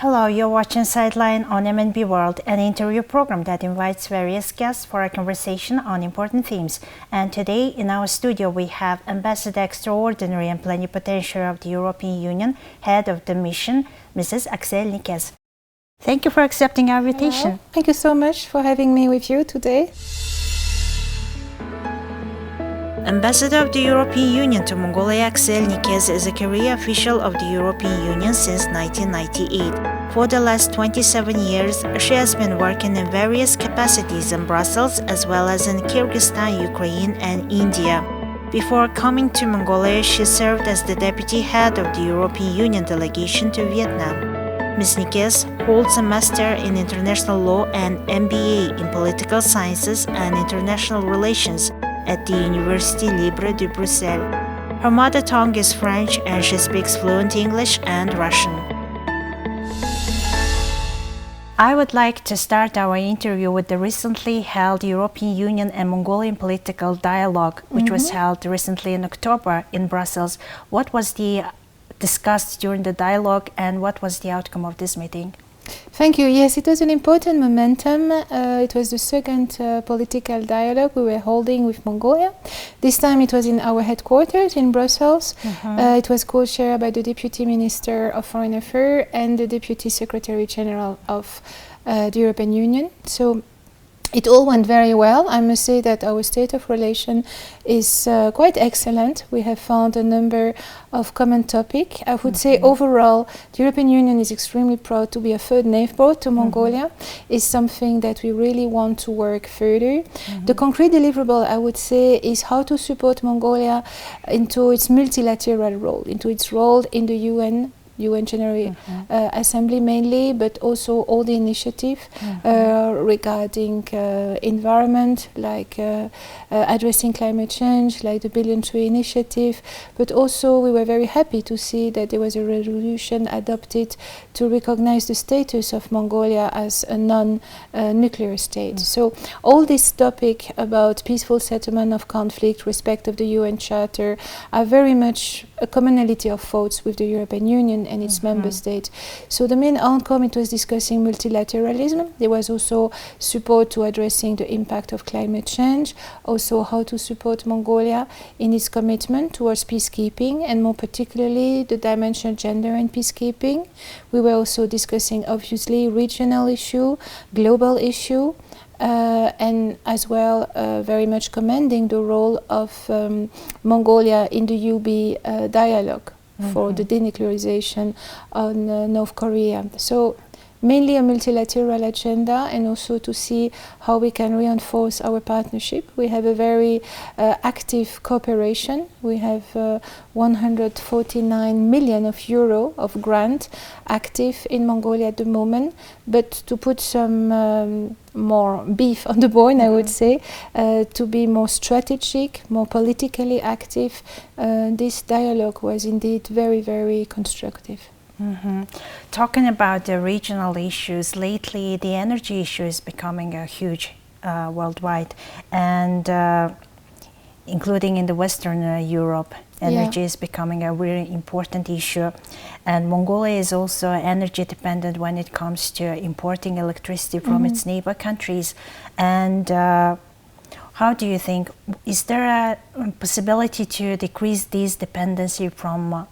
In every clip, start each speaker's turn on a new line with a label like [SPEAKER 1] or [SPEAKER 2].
[SPEAKER 1] Hello, you're watching Sightline on MNB World, an interview program that invites various guests for a conversation on important themes. And today in our studio we have Ambassador Extraordinary and Plenipotentiary of the European Union, Head of the Mission, Mrs. Axelle Nicaise. Thank you for accepting our invitation.
[SPEAKER 2] Hello. Thank you so much for having me with you today.
[SPEAKER 1] Ambassador of the European Union to Mongolia, Axelle Nicaise is a career official of the European Union since 1998. For the last 27 years, she has been working in various capacities in Brussels as well as in Kyrgyzstan, Ukraine and India. Before coming to Mongolia, she served as the deputy head of the European Union delegation to Vietnam. Ms. Nicaise holds a Master in International Law and MBA in Political Sciences and International Relations at the Université Libre de Bruxelles. Her mother tongue is French and she speaks fluent English and Russian. I would like to start our interview with the recently held European Union and Mongolian political dialogue, which was held recently in October in Brussels. What was discussed during the dialogue and what was the outcome of this meeting?
[SPEAKER 2] Thank you. Yes, it was an important momentum. It was the second political dialogue we were holding with Mongolia. This time it was in our headquarters in Brussels. It was co-chaired by the Deputy Minister of Foreign Affairs and the Deputy Secretary General of the European Union. So it all went very well. I must say that our state of relation is quite excellent. We have found a number of common topics. I would say overall, the European Union is extremely proud to be a third neighbor to Mongolia. It's something that we really want to work further. The concrete deliverable, I would say, is how to support Mongolia into its multilateral role, into its role in the UN General Assembly mainly, but also all the initiative regarding environment, like addressing climate change, like the Billion Tree Initiative. But also we were very happy to see that there was a resolution adopted to recognize the status of Mongolia as a non-nuclear state. So all this topic about peaceful settlement of conflict, respect of the UN Charter, are very much a commonality of thoughts with the European Union and its member states. So the main outcome, it was discussing multilateralism. There was also support to addressing the impact of climate change, also how to support Mongolia in its commitment towards peacekeeping, and more particularly the dimension of gender in peacekeeping. We were also discussing obviously regional issue, global issue, and as well very much commending the role of Mongolia in the UB dialogue for the denuclearization on North Korea. So mainly a multilateral agenda, and also to see how we can reinforce our partnership. We have a very active cooperation. We have 149 million euro of grant active in Mongolia at the moment. But to put some more beef on the bone, I would say, to be more strategic, more politically active, this dialogue was indeed very, very constructive.
[SPEAKER 1] Talking about the regional issues, lately the energy issue is becoming a huge worldwide, and including in the Western Europe, energy is becoming a really important issue. And Mongolia is also energy dependent when it comes to importing electricity from its neighbor countries. And how do you think, is there a possibility to decrease this dependency from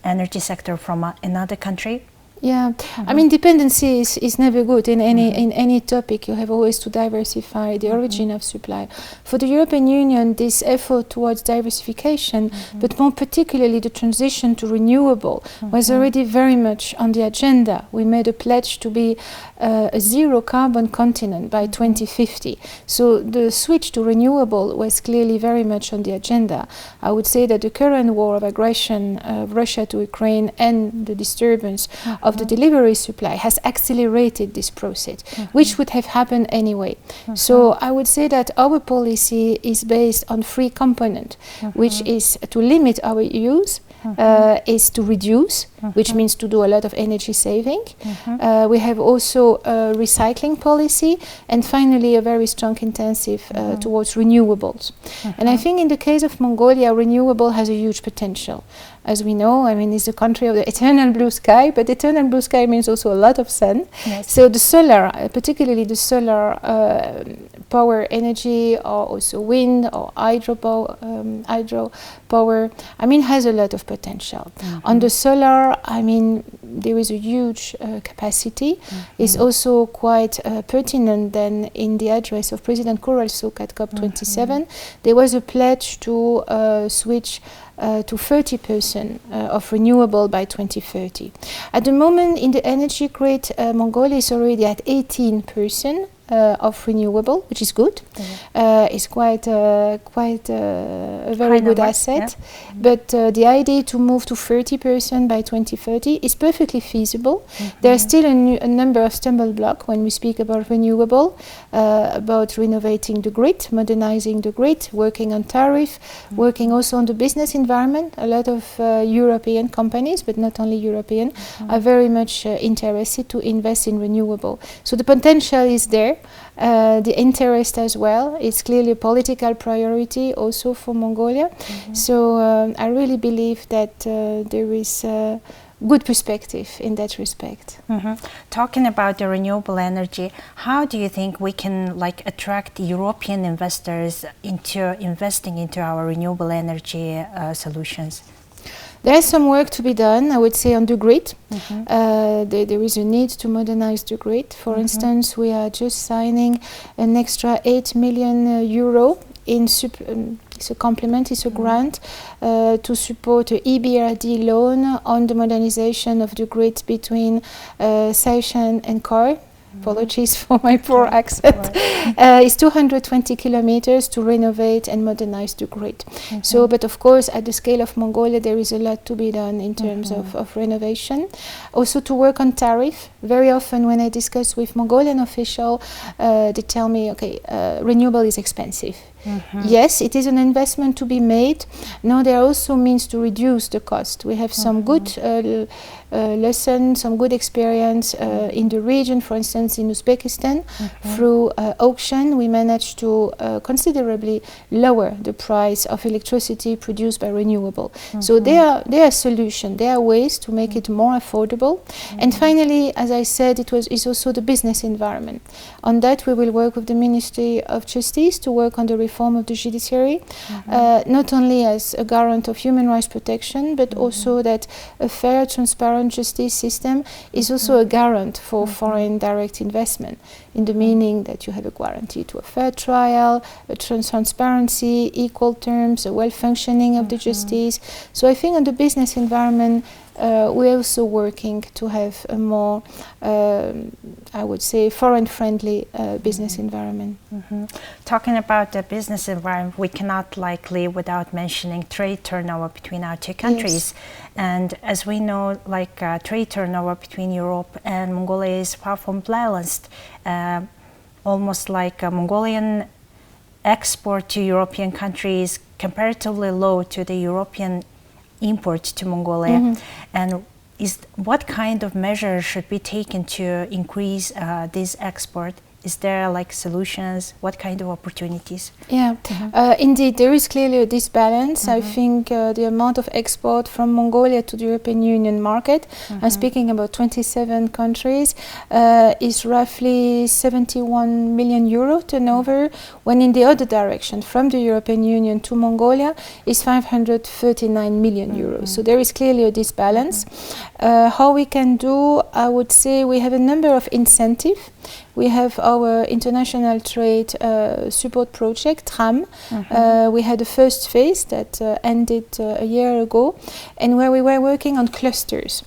[SPEAKER 1] energy sector from another country?
[SPEAKER 2] Yeah, I mean, dependency is never good in any topic. You have always to diversify the origin of supply. For the European Union, this effort towards diversification, but more particularly the transition to renewable, was already very much on the agenda. We made a pledge to be a zero carbon continent by 2050. So the switch to renewable was clearly very much on the agenda. I would say that the current war of aggression of Russia to Ukraine and the disturbance of the delivery supply has accelerated this process, which would have happened anyway. So I would say that our policy is based on three components, which is to limit our use, is to reduce, which means to do a lot of energy saving. We have also a recycling policy, and finally a very strong intensive towards renewables. And I think in the case of Mongolia, renewable has a huge potential. As we know, I mean, it's the country of the eternal blue sky, but eternal blue sky means also a lot of sun.
[SPEAKER 1] Yes.
[SPEAKER 2] So the solar, particularly the solar power energy, or also wind or hydro power, I mean, has a lot of potential. On the solar, I mean, there is a huge capacity. It's also quite pertinent then in the address of President Kuralsuk at COP27. There was a pledge to switch to 30% of renewable by 2030. At the moment, in the energy grid, Mongolia is already at 18% of renewable, which is good. It's quite a very good asset. But the idea to move to 30% by 2030 is perfectly feasible. There are still a number of stumble blocks when we speak about renewable, about renovating the grid, modernizing the grid, working on tariff, working also on the business environment. A lot of European companies, but not only European, are very much interested to invest in renewable. So the potential is there. The interest as well. It's clearly a political priority also for Mongolia. So I really believe that there is good perspective in that respect.
[SPEAKER 1] Talking about the renewable energy, how do you think we can attract European investors into investing into our renewable energy solutions?
[SPEAKER 2] There is some work to be done, I would say, on the grid. There is a need to modernize the grid. For instance, we are just signing an extra 8 million euro in it's a complement, it's a grant to support a EBRD loan on the modernization of the grid between Seishan and Kor. Apologies for my poor accent. It's 220 kilometers to renovate and modernize the grid. So, but of course, at the scale of Mongolia, there is a lot to be done in terms of renovation. Also to work on tariff. Very often when I discuss with Mongolian officials, they tell me, okay, renewable is expensive. Yes, it is an investment to be made. No, there are also means to reduce the cost. We have some good lessons, some good experience in the region. For instance, in Uzbekistan, through auction, we managed to considerably lower the price of electricity produced by renewable. So there are solutions, there are ways to make it more affordable. And finally, as I said, is also the business environment. On that, we will work with the Ministry of Justice to work on the reform of the judiciary, not only as a guarant of human rights protection, but also that a fair, transparent justice system is also a guarant for foreign direct investment, in the meaning that you have a guarantee to a fair trial, a transparency, equal terms, a well-functioning of the justice. So I think on the business environment, we're also working to have a more, I would say, foreign-friendly business environment.
[SPEAKER 1] Talking about the business environment, we cannot live without mentioning trade turnover between our two countries. Yes. And as we know, trade turnover between Europe and Mongolia is far from balanced. Almost like Mongolian export to European countries comparatively low to the European import to Mongolia. And what kind of measures should be taken to increase this export? Is there solutions? What kind of opportunities?
[SPEAKER 2] Yeah, indeed, there is clearly a disbalance. I think the amount of export from Mongolia to the European Union market, I'm speaking about 27 countries, is roughly 71 million euro turnover, when in the other direction, from the European Union to Mongolia, is 539 million euros. So there is clearly a disbalance. How we can do, I would say, we have a number of incentives. We have our international trade support project, TRAM. We had the first phase that ended a year ago, and where we were working on clusters.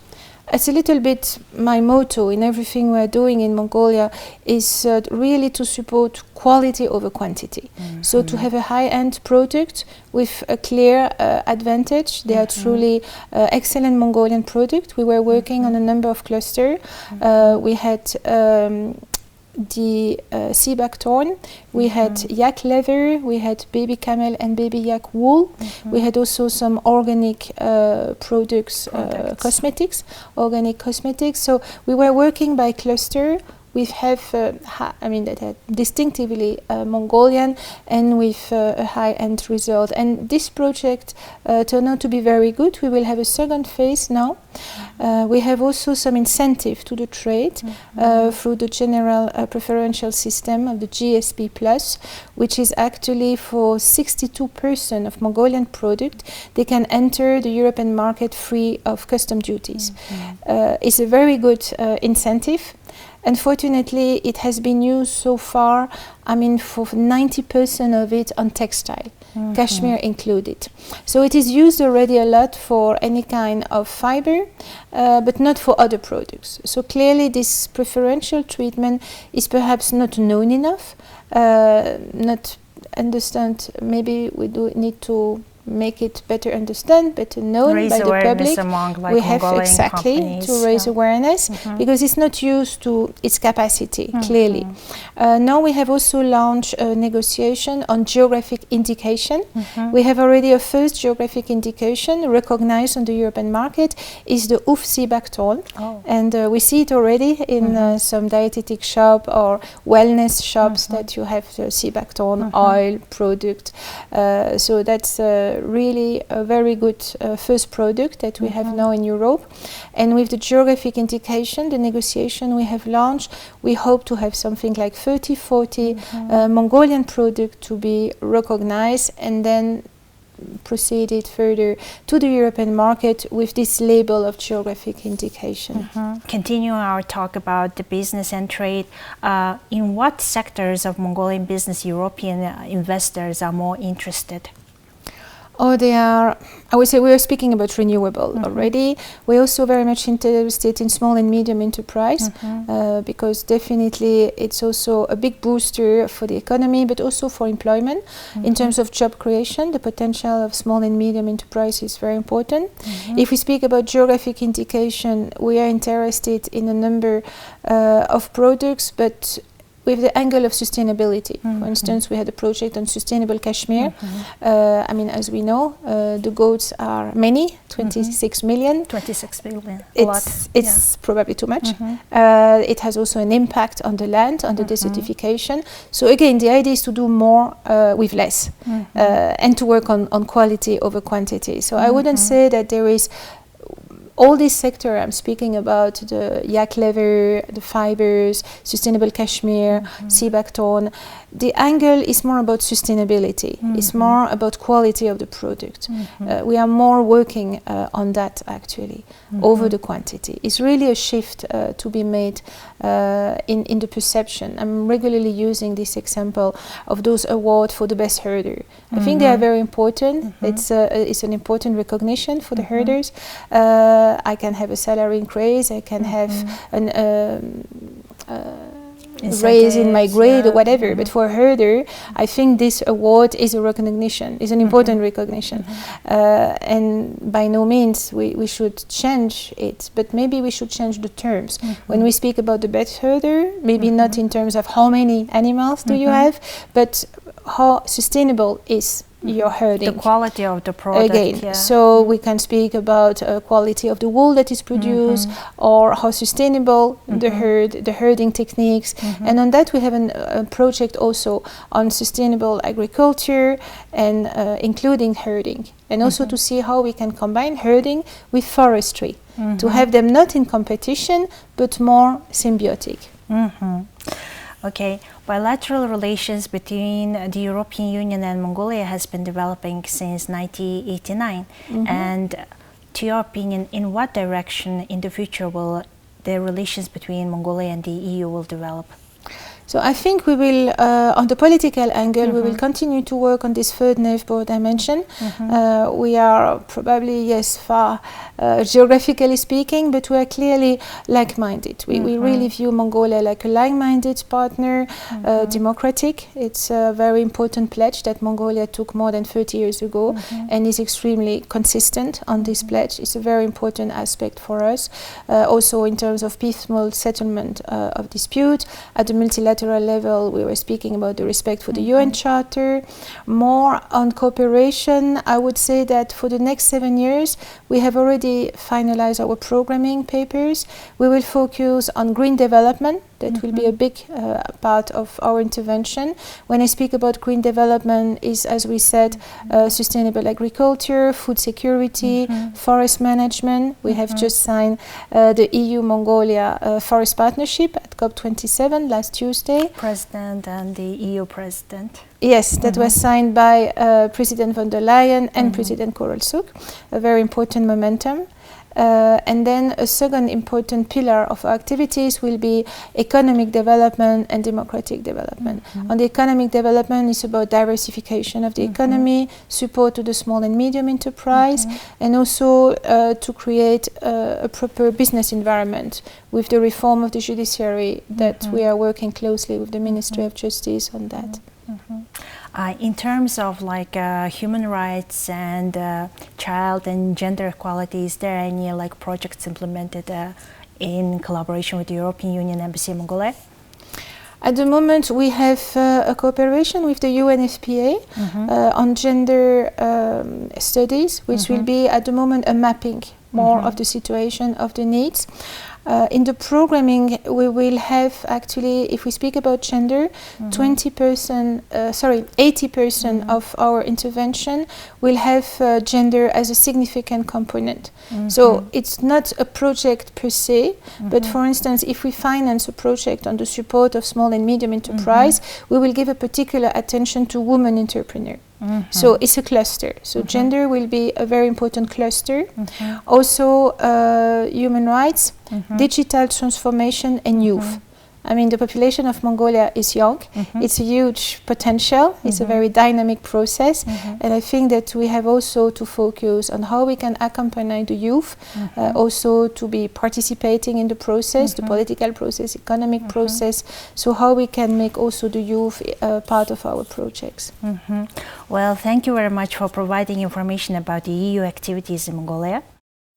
[SPEAKER 2] It's a little bit my motto in everything we're doing in Mongolia is really to support quality over quantity. So to have a high-end product with a clear advantage. They are truly excellent Mongolian product. We were working on a number of clusters. We had the sea-back thorn, we had yak leather, we had baby camel and baby yak wool. We had also some organic products. Cosmetics, organic cosmetics. So we were working by cluster. We have, that are distinctively Mongolian and with a high-end result. And this project turned out to be very good. We will have a second phase now. We have also some incentive to the trade through the general preferential system of the GSP Plus, which is actually for 62% of Mongolian product. They can enter the European market free of custom duties. It's a very good incentive. Unfortunately, it has been used so far, for 90% of it on textile, cashmere included. So it is used already a lot for any kind of fiber, but not for other products. So clearly this preferential treatment is perhaps not known enough, not understand. Maybe we do need to make it better understood, better known by the public.
[SPEAKER 1] Among,
[SPEAKER 2] we have
[SPEAKER 1] Mongolian
[SPEAKER 2] exactly
[SPEAKER 1] companies,
[SPEAKER 2] to raise awareness because it's not used to its capacity, clearly. Now we have also launched a negotiation on geographic indication. We have already a first geographic indication recognized on the European market is the Uf sea-back thorn. And we see it already in some dietetic shop or wellness shops that you have the sea-back thorn oil product. So that's really a very good first product that we have now in Europe. And with the geographic indication, the negotiation we have launched, we hope to have something like 30-40 Mongolian product to be recognized and then proceeded further to the European market with this label of geographic indication.
[SPEAKER 1] Continuing our talk about the business and trade, in what sectors of Mongolian business European investors are more interested?
[SPEAKER 2] They are, I would say we are speaking about renewable already. We're also very much interested in small and medium enterprise because definitely it's also a big booster for the economy, but also for employment. In terms of job creation, the potential of small and medium enterprise is very important. If we speak about geographic indication, we are interested in a number of products, but with the angle of sustainability. For instance, we had a project on sustainable cashmere. As we know, the goats are many, 26 million.
[SPEAKER 1] 26 million,
[SPEAKER 2] it's probably too much. It has also an impact on the land, on the desertification. So again, the idea is to do more with less and to work on quality over quantity. So I wouldn't say that there is all this sector I'm speaking about, the yak leather, the fibers, sustainable cashmere, sea-back thorn, the angle is more about sustainability. It's more about quality of the product. We are more working on that actually over the quantity. It's really a shift to be made in the perception. I'm regularly using this example of those awards for the best herder. I think they are very important. It's an important recognition for the herders. I can have a salary increase. I can have an raise in my grade or whatever, but for a herder I think this award is a recognition, is an important recognition, and by no means we should change it, but maybe we should change the terms. When we speak about the best herder, maybe not in terms of how many animals do you have, but how sustainable is your herding.
[SPEAKER 1] The quality of the product.
[SPEAKER 2] Again, so we can speak about quality of the wool that is produced, or how sustainable the herding techniques. And on that we have a project also on sustainable agriculture and including herding. And also to see how we can combine herding with forestry, to have them not in competition, but more symbiotic.
[SPEAKER 1] Okay, bilateral relations between the European Union and Mongolia has been developing since 1989. And to your opinion, in what direction in the future will the relations between Mongolia and the EU will develop?
[SPEAKER 2] So I think we will, on the political angle, we will continue to work on this third neighborhood I mentioned. We are probably, yes, far geographically speaking, but we are clearly like-minded. We really view Mongolia like a like-minded partner, democratic. It's a very important pledge that Mongolia took more than 30 years ago and is extremely consistent on this pledge. It's a very important aspect for us. Also in terms of peaceful settlement of dispute. At the multilateral level, we were speaking about the respect for the UN Charter. More on cooperation, I would say that for the next 7 years, we have already finalized our programming papers. We will focus on green development. That will be a big part of our intervention. When I speak about green development, is, as we said, sustainable agriculture, food security, forest management. We have just signed the EU-Mongolia Forest Partnership at COP27 last Tuesday.
[SPEAKER 1] President and the EU President.
[SPEAKER 2] Yes, that was signed by President von der Leyen and President Korolsuk, a very important momentum. And then a second important pillar of our activities will be economic development and democratic development. On the economic development, it's about diversification of the economy, support to the small and medium enterprise, and also to create a proper business environment with the reform of the judiciary that we are working closely with the Ministry of Justice on that.
[SPEAKER 1] In terms of like human rights and child and gender equality, is there any like projects implemented in collaboration with the European Union Embassy in Mongolia?
[SPEAKER 2] At the moment, we have a cooperation with the UNFPA on gender studies, which will be at the moment a mapping more of the situation, of the needs. In the programming, we will have actually, if we speak about gender, 80% of our intervention will have gender as a significant component. So it's not a project per se, but for instance, if we finance a project on the support of small and medium enterprise, we will give a particular attention to women entrepreneurs. So it's a cluster. So gender will be a very important cluster. Also human rights, digital transformation and youth. I mean, the population of Mongolia is young. It's a huge potential. It's a very dynamic process. And I think that we have also to focus on how we can accompany the youth, also to be participating in the process, the political process, economic process. So how we can make also the youth part of our projects.
[SPEAKER 1] Well, thank you very much for providing information about the EU activities in Mongolia.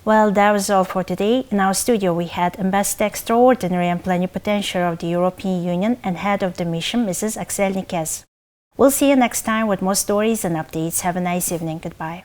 [SPEAKER 1] Well, that was all for today. In our studio, we had Ambassador Extraordinary and Plenipotentiary of the European Union and Head of the Mission, Mrs. Axelle Nicaise. We'll see you next time with more stories and updates. Have a nice evening. Goodbye.